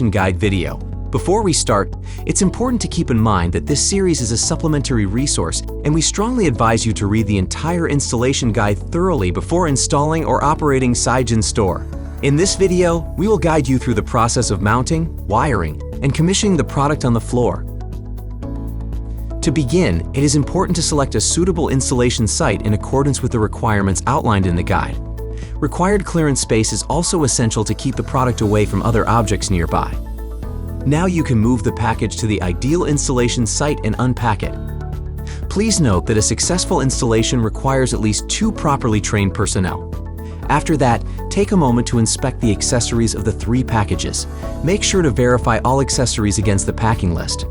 installation guide video. Before we start, it's important to keep in mind that this series is a supplementary resource, and we strongly advise you to read the entire installation guide thoroughly before installing or operating SigenStor. In this video, we will guide you through the process of mounting, wiring, and commissioning the product on the floor. To begin, it is important to select a suitable installation site in accordance with the requirements outlined in the guide. Required clearance space is also essential to keep the product away from other objects nearby. Now you can move the package to the ideal installation site and unpack it. Please note that a successful installation requires at least 2 properly trained personnel. After that, take a moment to inspect the accessories of the 3 packages. Make sure to verify all accessories against the packing list.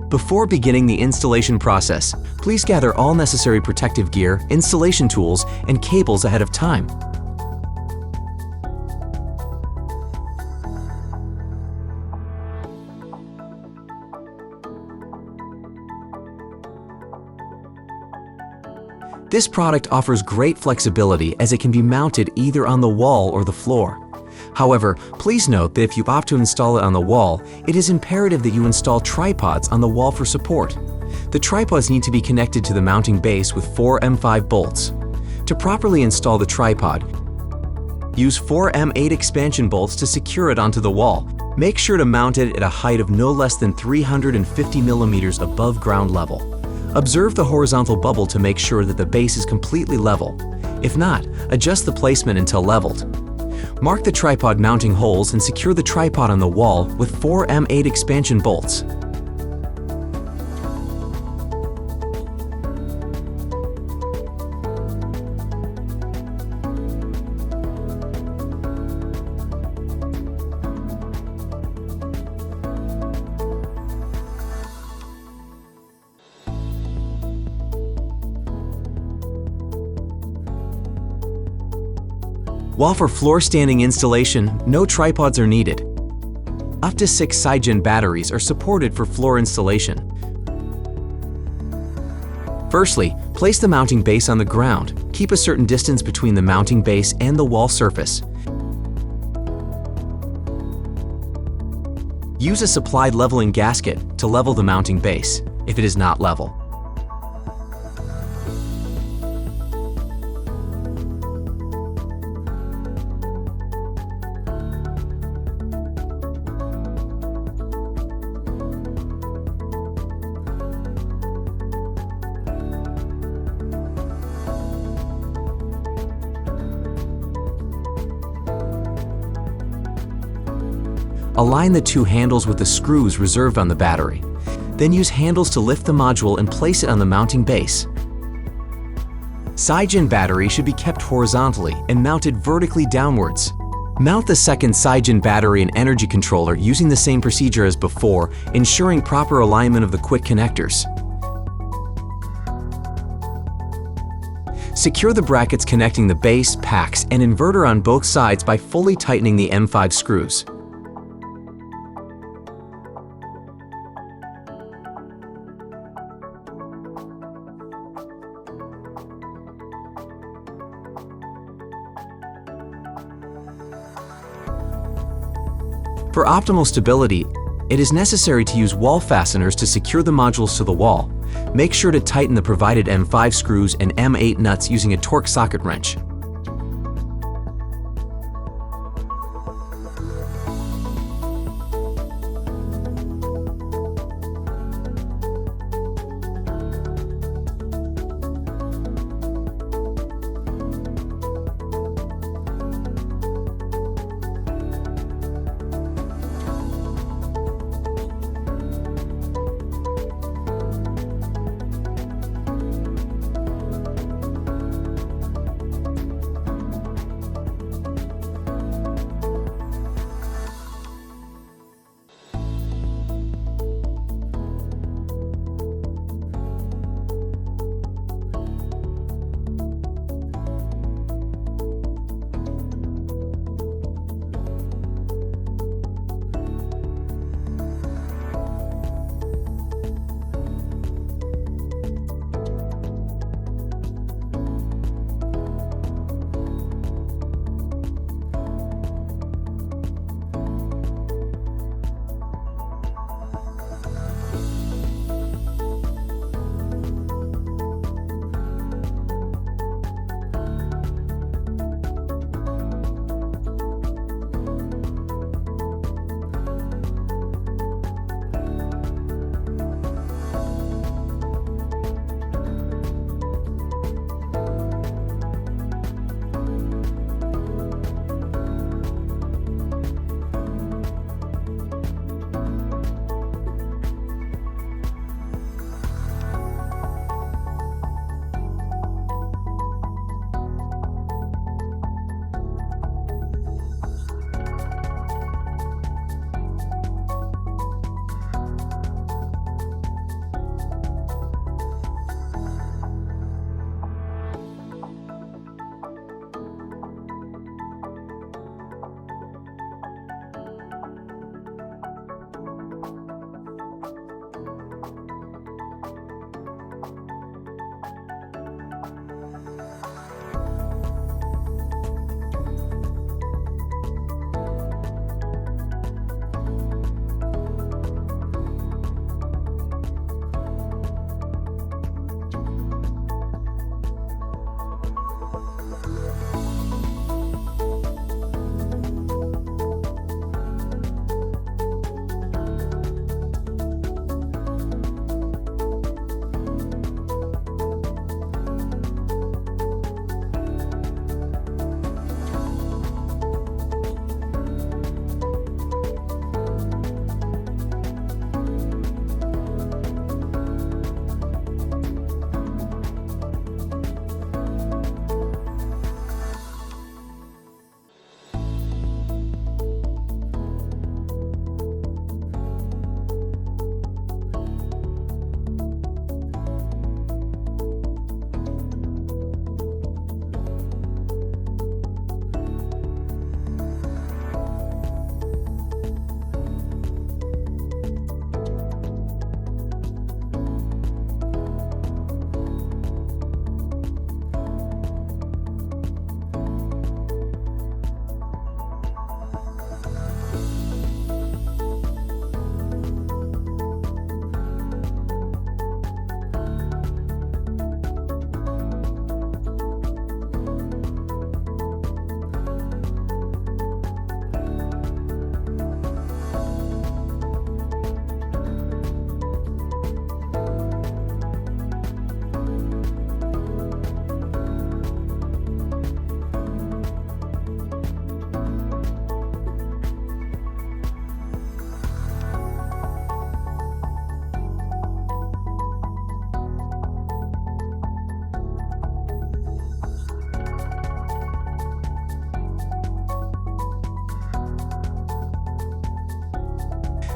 Before beginning the installation process, please gather all necessary protective gear, installation tools, and cables ahead of time. This product offers great flexibility as it can be mounted either on the wall or the floor. However, please note that if you opt to install it on the wall, it is imperative that you install tripods on the wall for support. The tripods need to be connected to the mounting base with 4 M5 bolts. To properly install the tripod, use 4 M8 expansion bolts to secure it onto the wall. Make sure to mount it at a height of no less than 350 millimeters above ground level. Observe the horizontal bubble to make sure that the base is completely level. If not, adjust the placement until leveled. Mark the tripod mounting holes and secure the tripod on the wall with 4 M8 expansion bolts. While for floor standing installation, no tripods are needed. Up to 6 Sigen batteries are supported for floor installation. Firstly, place the mounting base on the ground. Keep a certain distance between the mounting base and the wall surface. Use a supplied leveling gasket to level the mounting base, if it is not level. Align the 2 handles with the screws reserved on the battery. Then use handles to lift the module and place it on the mounting base. Sigen battery should be kept horizontally and mounted vertically downwards. Mount the second Sigen battery and energy controller using the same procedure as before, ensuring proper alignment of the quick connectors. Secure the brackets connecting the base, packs, and inverter on both sides by fully tightening the M5 screws. For optimal stability, it is necessary to use wall fasteners to secure the modules to the wall. Make sure to tighten the provided M5 screws and M8 nuts using a torque socket wrench.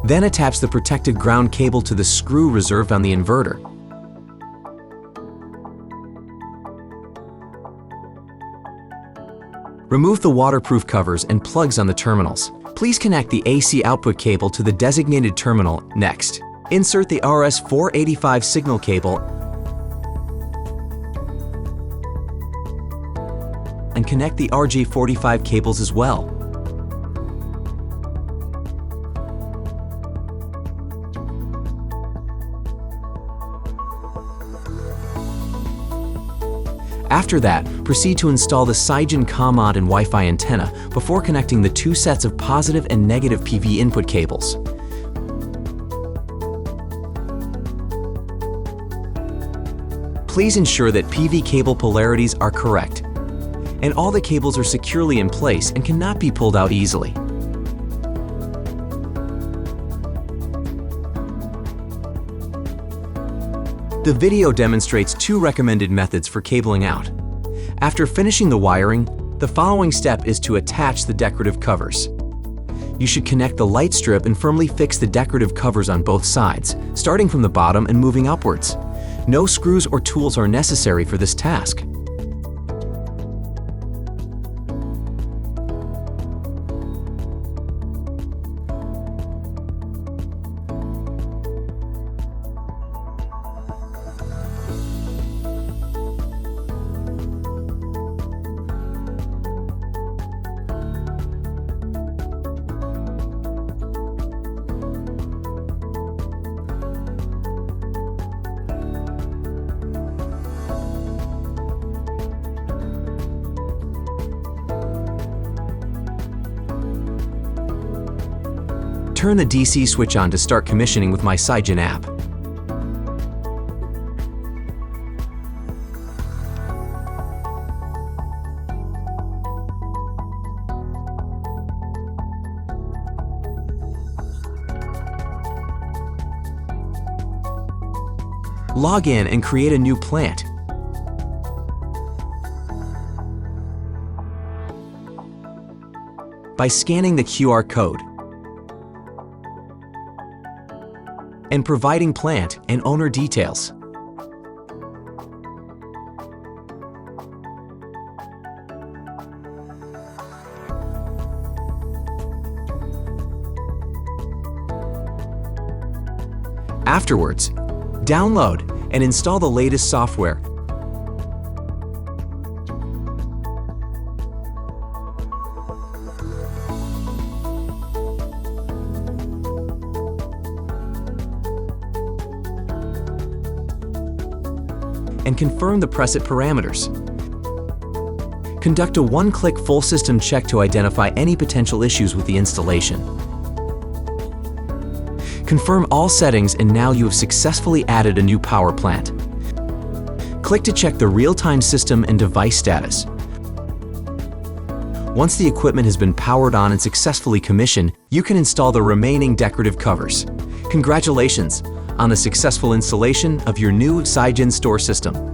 Then attach the protected ground cable to the screw reserved on the inverter. Remove the waterproof covers and plugs on the terminals. Please connect the AC output cable to the designated terminal next. Insert the RS-485 signal cable and connect the RJ45 cables as well. After that, proceed to install the Sigen COM-mod and Wi-Fi antenna before connecting the two sets of positive and negative PV input cables. Please ensure that PV cable polarities are correct, and all the cables are securely in place and cannot be pulled out easily. The video demonstrates two recommended methods for cabling out. After finishing the wiring, the following step is to attach the decorative covers. You should connect the light strip and firmly fix the decorative covers on both sides, starting from the bottom and moving upwards. No screws or tools are necessary for this task. Turn the DC switch on to start commissioning with my Sigen app. Log in and create a new plant. By scanning the QR code and providing plant and owner details. Afterwards, download and install the latest software. And confirm the preset parameters. Conduct a one-click full system check to identify any potential issues with the installation. Confirm all settings, and now you have successfully added a new power plant. Click to check the real-time system and device status. Once the equipment has been powered on and successfully commissioned, you can install the remaining decorative covers. Congratulations on the successful installation of your new SigenStor system.